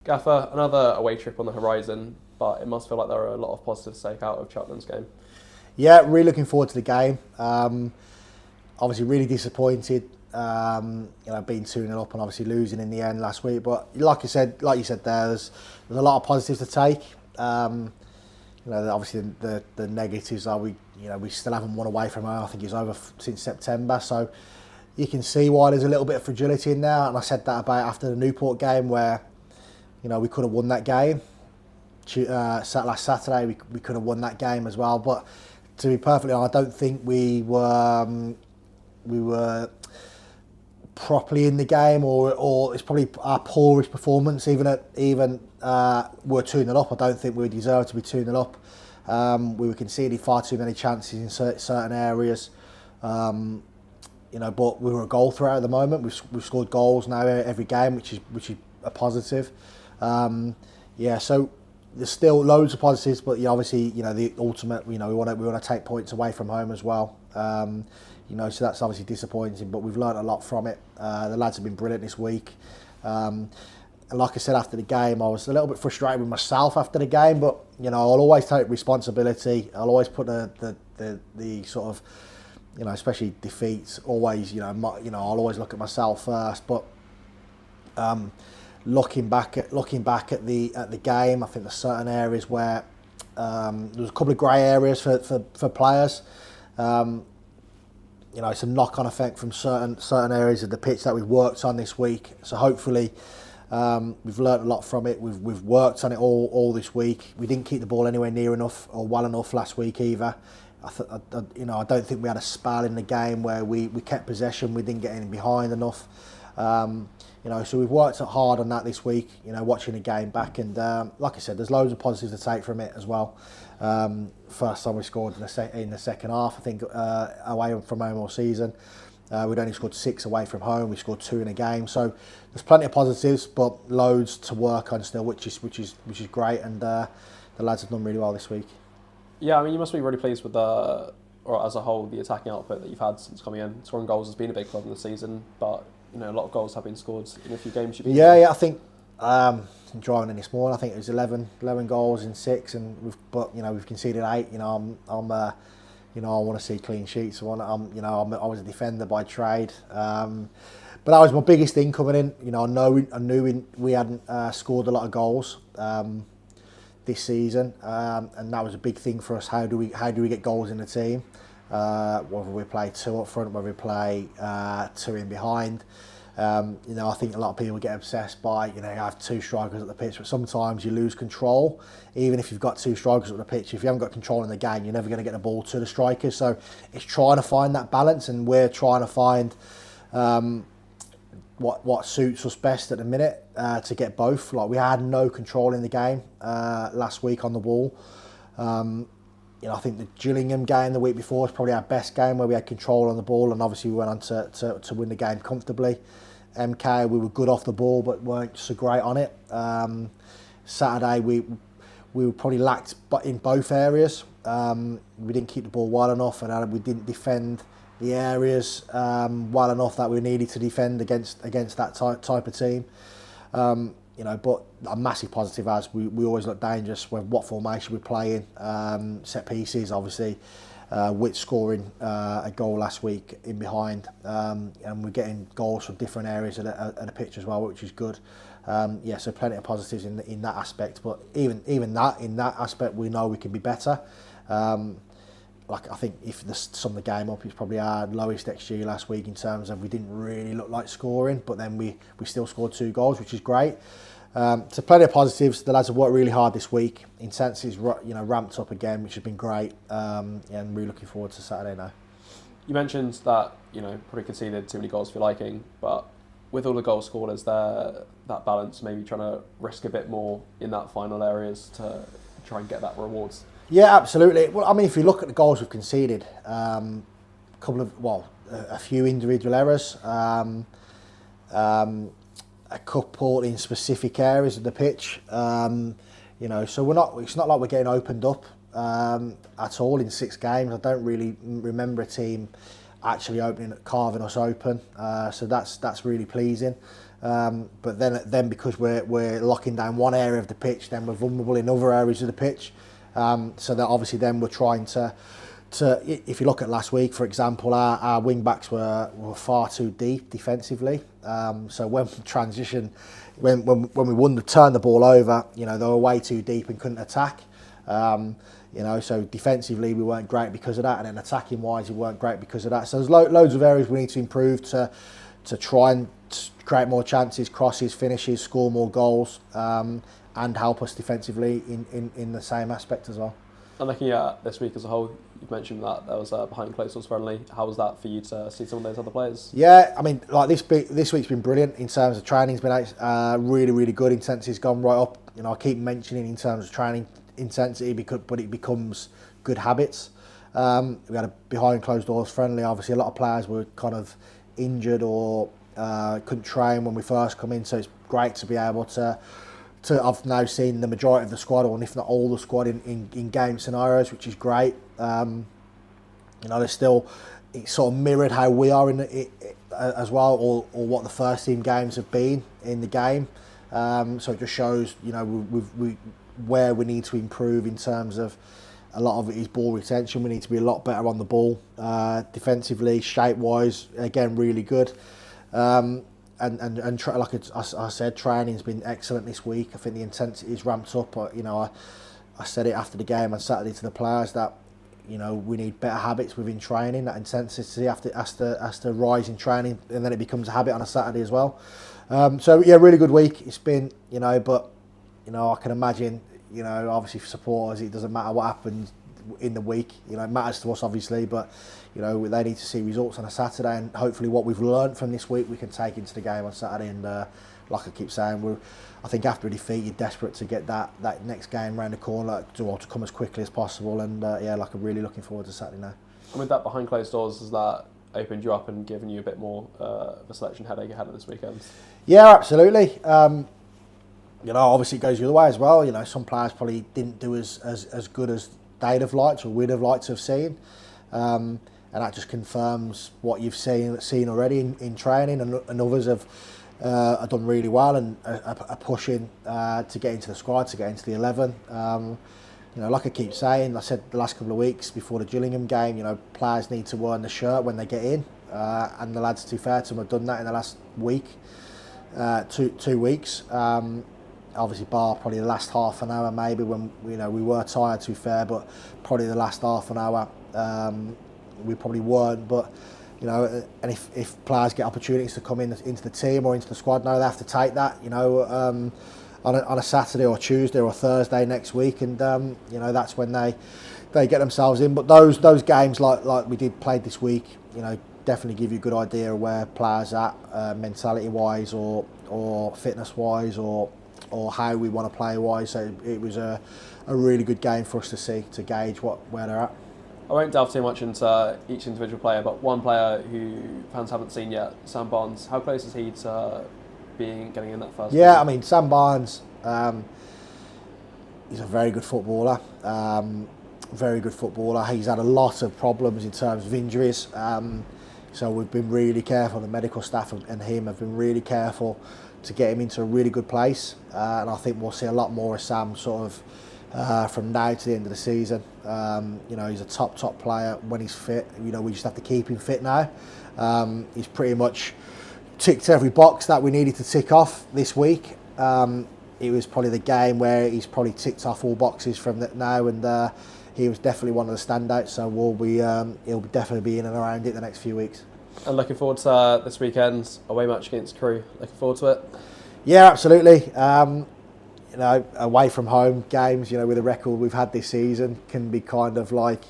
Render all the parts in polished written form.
Gaffer, another away trip on the horizon, but it must feel like there are a lot of positives to take out of Cheltenham's game. Yeah, really looking forward to the game. Obviously, really disappointed. Being 2-0 up and obviously losing in the end last week. But like you said, there's a lot of positives to take. Obviously the negatives are we still haven't won away from home. I think it's over since September, so you can see why there's a little bit of fragility in there. And I said that about after the Newport game where we could have won that game. Last Saturday we could have won that game as well. But to be perfectly honest, I don't think we were properly in the game, or it's probably our poorest performance. Even we're 2-0 up. I don't think we deserve to be 2-0 up. We were conceding far too many chances in certain areas. But we were a goal threat at the moment. We've scored goals now every game, which is a positive. So there's still loads of positives, but obviously the ultimate we want to take points away from home as well. So that's obviously disappointing, but we've learned a lot from it. The lads have been brilliant this week. And like I said after the game, I was a little bit frustrated with myself after the game, but I'll always take responsibility. I'll always put the sort of especially defeats. Always I'll always look at myself first. But looking back at the game, I think there's certain areas where there was a couple of grey areas for players. It's a knock-on effect from certain areas of the pitch that we've worked on this week. So hopefully we've learnt a lot from it. We've worked on it all this week. We didn't keep the ball anywhere near enough or well enough last week either. I don't think we had a spell in the game where we kept possession. We didn't get in behind enough. So we've worked hard on that this week. Watching the game back, and like I said, there's loads of positives to take from it as well. First time we scored in the second half, I think, away from home all season. We'd only scored 6 away from home. We scored 2 in a game, so there's plenty of positives, but loads to work on still, which is great. And the lads have done really well this week. Yeah, I mean, you must be really pleased with or as a whole, the attacking output that you've had since coming in. Scoring goals has been a big problem this season, but a lot of goals have been scored in a few games you've been in. Yeah, I think driving in this morning, I think it was 11 goals in 6, and we've conceded 8. I want to see clean sheets. I was a defender by trade, but that was my biggest thing coming in. I knew we hadn't scored a lot of goals this season, and that was a big thing for us. How do we get goals in the team? Whether we play 2 up front, whether we play 2 in behind. I think a lot of people get obsessed by, you have 2 strikers at the pitch, but sometimes you lose control. Even if you've got 2 strikers at the pitch, if you haven't got control in the game, you're never going to get the ball to the strikers. So it's trying to find that balance, and we're trying to find what suits us best at the minute to get both. Like, we had no control in the game last week on the ball. I think the Gillingham game the week before was probably our best game, where we had control on the ball, and obviously we went on to win the game comfortably. MK, we were good off the ball, but weren't so great on it. Saturday, we probably lacked in both areas. We didn't keep the ball well enough, and we didn't defend the areas well enough that we needed to defend against that type of team. But a massive positive, as we always look dangerous with what formation we're playing. Set pieces, obviously. Witt scoring a goal last week in behind, and we're getting goals from different areas of the pitch as well, which is good. So plenty of positives in that aspect. But even in that aspect, we know we can be better. I think if the sum the game up, it's probably our lowest XG last week in terms of we didn't really look like scoring, but then we still scored 2 goals, which is great. So plenty of positives. The lads have worked really hard this week. Intensity's ramped up again, which has been great. And really looking forward to Saturday now. You mentioned that probably conceded too many goals for your liking, but with all the goals scored, is there that balance, maybe trying to risk a bit more in that final areas to try and get that rewards? Yeah, absolutely. Well, I mean, if you look at the goals we've conceded, a few individual errors, a couple in specific areas of the pitch. So it's not like we're getting opened up at all in 6 games. I don't really remember a team actually carving us open. So that's really pleasing. But then because we're locking down one area of the pitch, then we're vulnerable in other areas of the pitch. So that obviously then we're trying to if you look at last week, for example, our wing backs were far too deep defensively. So when we wanted to turn the ball over, they were way too deep and couldn't attack. So defensively we weren't great because of that, and then attacking wise we weren't great because of that. So there's loads of areas we need to improve to try and create more chances, crosses, finishes, score more goals, and help us defensively in the same aspect as well. And looking at this week as a whole, you've mentioned that there was a behind closed doors friendly. How was that for you to see some of those other players? Yeah, I mean, like this week's been brilliant in terms of training's been really, really good. Intensity's gone right up. I keep mentioning in terms of training intensity, but it becomes good habits. We had a behind closed doors friendly. Obviously, a lot of players were kind of injured or couldn't train when we first come in, so it's great to be able to I've now seen the majority of the squad, or if not all the squad, in game scenarios, which is great. There's still, it's sort of mirrored how we are in it as well, or what the first team games have been in the game. So it just shows, where we need to improve in terms of a lot of it is ball retention. We need to be a lot better on the ball, defensively, shape wise, again really good. Like I said, training's been excellent this week. I think the intensity is ramped up. I said it after the game on Saturday to the players that we need better habits within training. That intensity has to rise in training, and then it becomes a habit on a Saturday as well. So yeah, really good week. It's been but I can imagine obviously for supporters it doesn't matter what happens in the week. It matters to us obviously, but they need to see results on a Saturday, and hopefully what we've learned from this week we can take into the game on Saturday. And like I keep saying, I think after a defeat you're desperate to get that next game round the corner to come as quickly as possible. And I'm really looking forward to Saturday now. And with that behind closed doors, has that opened you up and given you a bit more of a selection headache ahead of this weekend? Yeah, absolutely. Obviously it goes the other way as well. Some players probably didn't do as good as they'd have liked or we'd have liked to have seen. And that just confirms what you've seen already in training, and others have done really well and are pushing to get into the squad, to get into the 11. Like I keep saying, I said the last couple of weeks before the Gillingham game, players need to earn the shirt when they get in, and the lads, to be fair to them, have done that in the last week, 2 weeks. Obviously, bar probably the last half an hour maybe when we were tired, to be fair, but probably the last half an hour we probably weren't. But and if players get opportunities to come into the team or into the squad now, they have to take that. On a Saturday or Tuesday or Thursday next week, and that's when they get themselves in. But those games like we played this week, definitely give you a good idea of where players are at, mentality wise or fitness wise or how we want to play wise. So it was a really good game for us to see, to gauge where they're at. I won't delve too much into each individual player, but one player who fans haven't seen yet, Sam Barnes. How close is he to getting in that first? Yeah, game? I mean, Sam Barnes, he's a very good footballer. He's had a lot of problems in terms of injuries. So we've been really careful. The medical staff and him have been really careful to get him into a really good place. And I think we'll see a lot more of Sam sort of from now to the end of the season. He's a top player when he's fit. We just have to keep him fit now. He's pretty much ticked every box that we needed to tick off this week. It was probably the game where he's probably ticked off all boxes from that now, and he was definitely one of the standouts. So he'll definitely be in and around it the next few weeks. And looking forward to this weekend's away match against Crewe. Looking forward to it. Yeah, absolutely. Away from home games, with the record we've had this season, can be kind of like,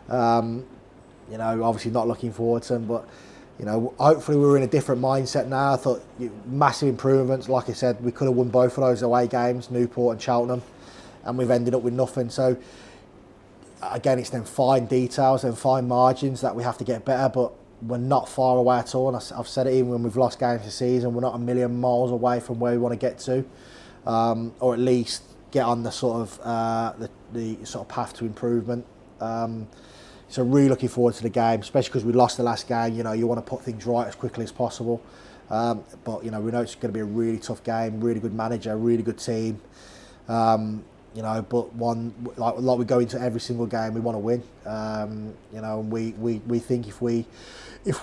obviously not looking forward to them, but hopefully we're in a different mindset now. I thought massive improvements. Like I said, we could have won both of those away games, Newport and Cheltenham, and we've ended up with nothing. So again, it's them fine details and fine margins that we have to get better, but we're not far away at all. And I've said it even when we've lost games this season, we're not a million miles away from where we want to get to. Or at least get on the sort of the sort of path to improvement. So really looking forward to the game, especially because we lost the last game. You want to put things right as quickly as possible. But we know it's going to be a really tough game, really good manager, really good team. But one like we go into every single game, we want to win. And we think if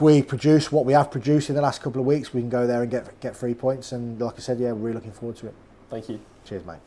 we produce what we have produced in the last couple of weeks, we can go there and get 3 points. And like I said, we're really looking forward to it. Thank you. Cheers, mate.